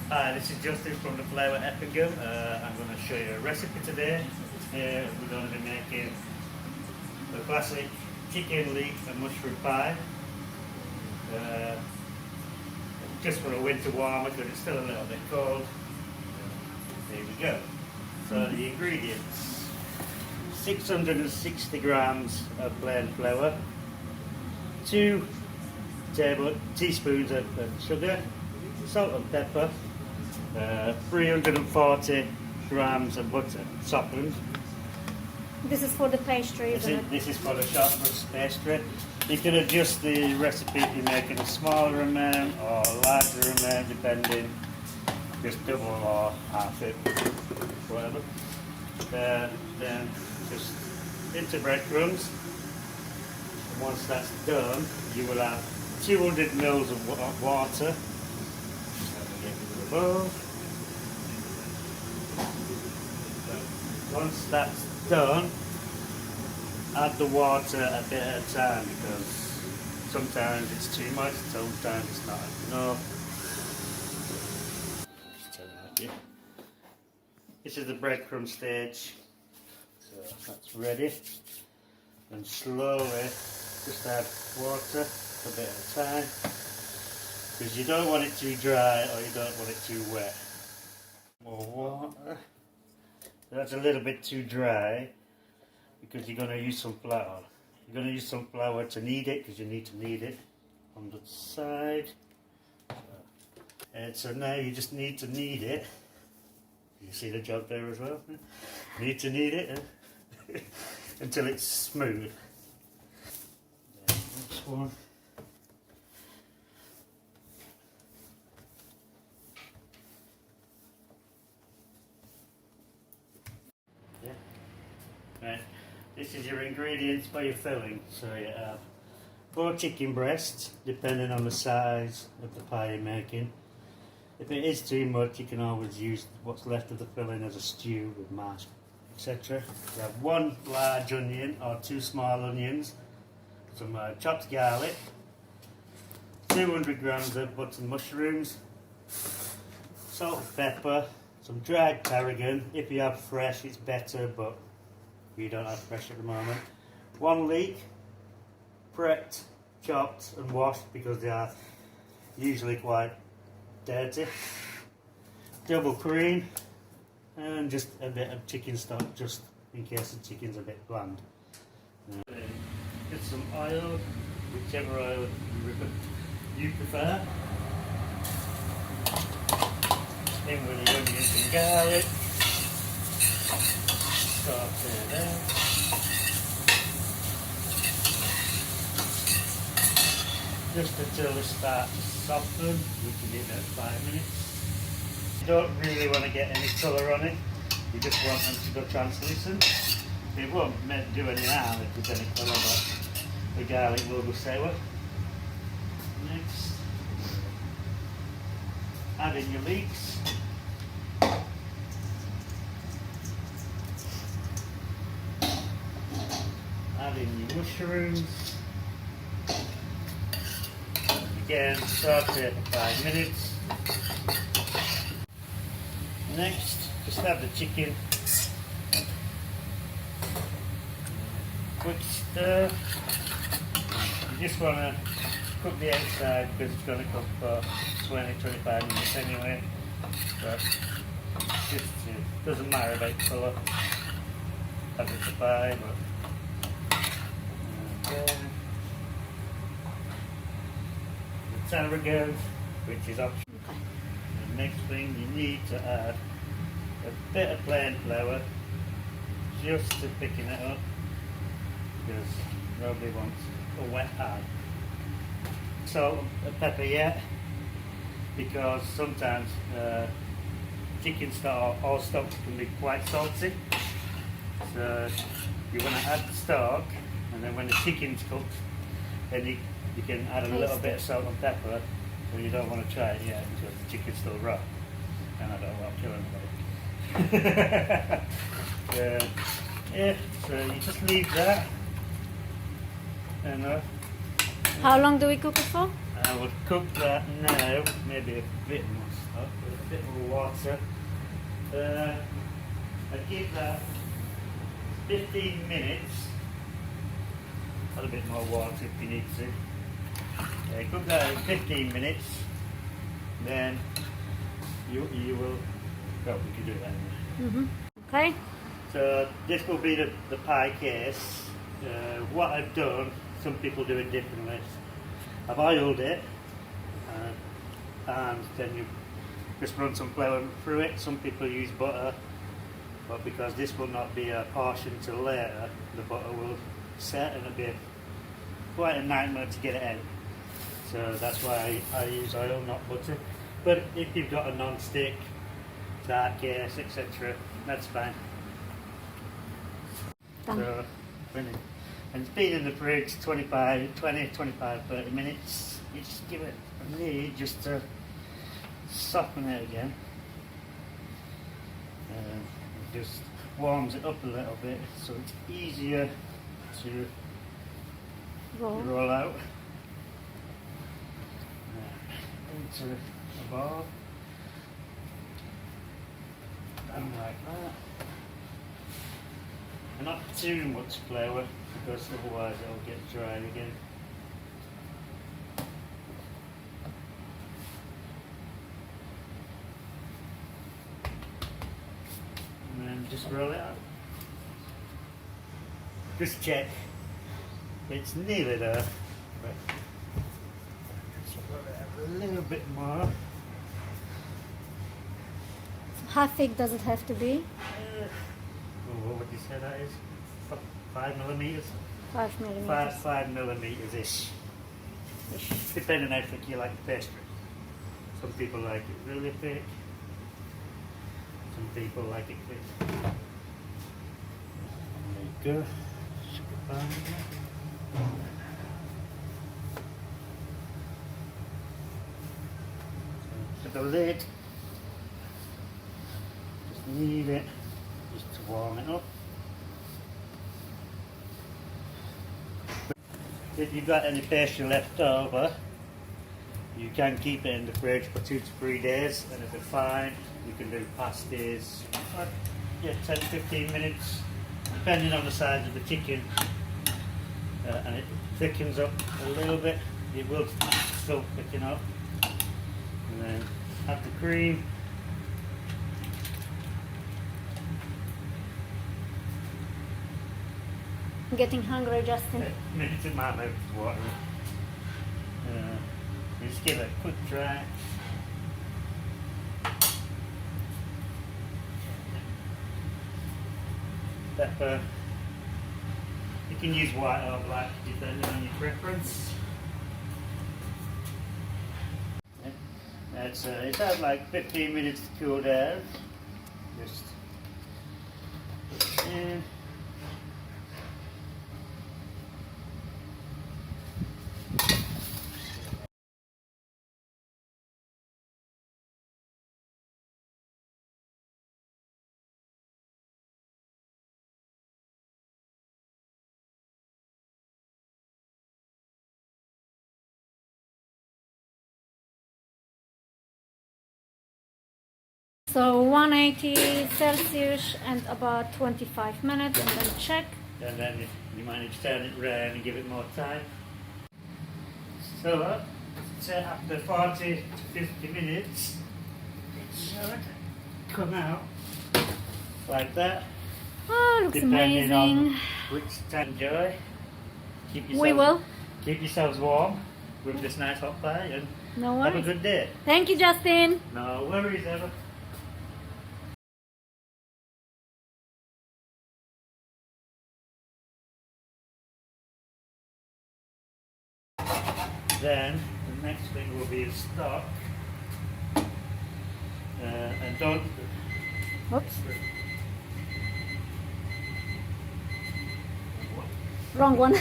Hi, this is Justin from the Plough Effingham. I'm going to show you a recipe today. Today we're going to be making the classic chicken, leek and mushroom pie. Just for a winter warmer because it's still a little bit cold. There we go. So the ingredients: 660 grams of plain flour, 2 teaspoons of sugar, salt and pepper, 340 grams of butter softened. This is for the pastry, isn't it? This is for the shortbread pastry. You can adjust the recipe if you're making a smaller amount or a larger amount, depending. Just double or half it, whatever. Then just into breadcrumbs. And once that's done, you will have 200 mils of water. Once that's done, add the water a bit at a time because sometimes it's too much, sometimes it's not enough. This is the breadcrumb stage, so that's ready. And slowly just add water a bit at a time, because you don't want it too dry or you don't want it too wet. More water. That's a little bit too dry because you're going to use some flour. You're going to use some flour to knead it, because you need to knead it on the side. And so now you just need to knead it. You see the job there as well? Need to knead it until it's smooth. Next one. Right. This is your ingredients for your filling. So you have 4 chicken breasts, depending on the size of the pie you're making. If it is too much, you can always use what's left of the filling as a stew with mash, etc. You have 1 large onion or 2 small onions, some chopped garlic, 200 grams of button mushrooms, salt and pepper, some dried tarragon. If you have fresh, it's better, but we don't have fresh at the moment. 1 leek, prepped, chopped and washed because they are usually quite dirty. Double cream and just a bit of chicken stock, just in case the chicken's a bit bland. Get some oil, whichever oil you prefer. In with the onions and garlic. Saute there. Just until they start to soften, we can do that 5 minutes. You don't really want to get any colour on it, you just want them to go translucent. It won't do any harm if there's any colour, but the garlic will go sour. Next, add in your leeks. Add in your mushrooms. Again, saute for 5 minutes. Next, just add the chicken. Quick stir. You just want to cook the outside because it's going to cook for 20-25 minutes anyway. But just doesn't matter about colour as it's a pie, but tarragon, which is optional. The next thing you need to add a bit of plain flour, just to thicken it up, because nobody wants a wet pie. Salt and pepper yet, because sometimes chicken stock or stock can be quite salty. So you want to add the stock, and then when the chicken's cooked, then you can add a little bit of salt and pepper, but you don't want to try it yet because the chicken's still raw, and I don't want to kill anybody. Yeah, so you just leave that. And how long do we cook it for? I would cook that now, maybe a bit more stuff, with a bit more water. I'd give that 15 minutes. Add a bit more water if you need to. Cook that in 15 minutes, then you will, well, we can do that anyway. Okay. So this will be the pie case. What I've done, some people do it differently. I've oiled it and then you just run some flour through it. Some people use butter, but because this will not be a portion till later, the butter will set and it'll be quite a nightmare to get it out. So that's why I use oil, not butter. But if you've got a non-stick, dark case, etc., that's fine. Done. So, and it's been in the fridge 20, 25, 30 minutes. You just give it a need just to soften it again. It just warms it up a little bit so it's easier to roll out into a ball. And like that. And not too much flour because otherwise it'll get dry again. And then just roll it out. Just check. It's nearly there. But just roll it out a little bit more. How thick does it have to be? What would you say that is? 5 millimeters? 5 millimeters. 5 millimeters ish. Depending how thick you like the pastry. Some people like it really thick. Some people like it thick. There you go. Put the lid. Just need it just to warm it up. If you've got any pastry left over, you can keep it in the fridge for 2 to 3 days, and if it's fine, you can do pasties, 10-15 minutes, depending on the size of the chicken, and it thickens up a little bit. It will still thicken up, and then add the cream. I'm getting hungry, Justin. Minutes in my mouth is watering. Just give it a quick try. Pepper. You can use white or black depending on your preference. It's had like 15 minutes to cool down. Just put it in. So 180 Celsius and about 25 minutes, and then check. And then if you manage to turn it round and give it more time. So after 40 to 50 minutes, it should come out like that. Oh, looks Depending amazing. on which time you enjoy. We will. Keep yourselves warm with this nice hot pie and No have a worries. good day. Thank you, Justin. No worries ever. Then the next thing will be the stock. And don't. Oops. Wrong one.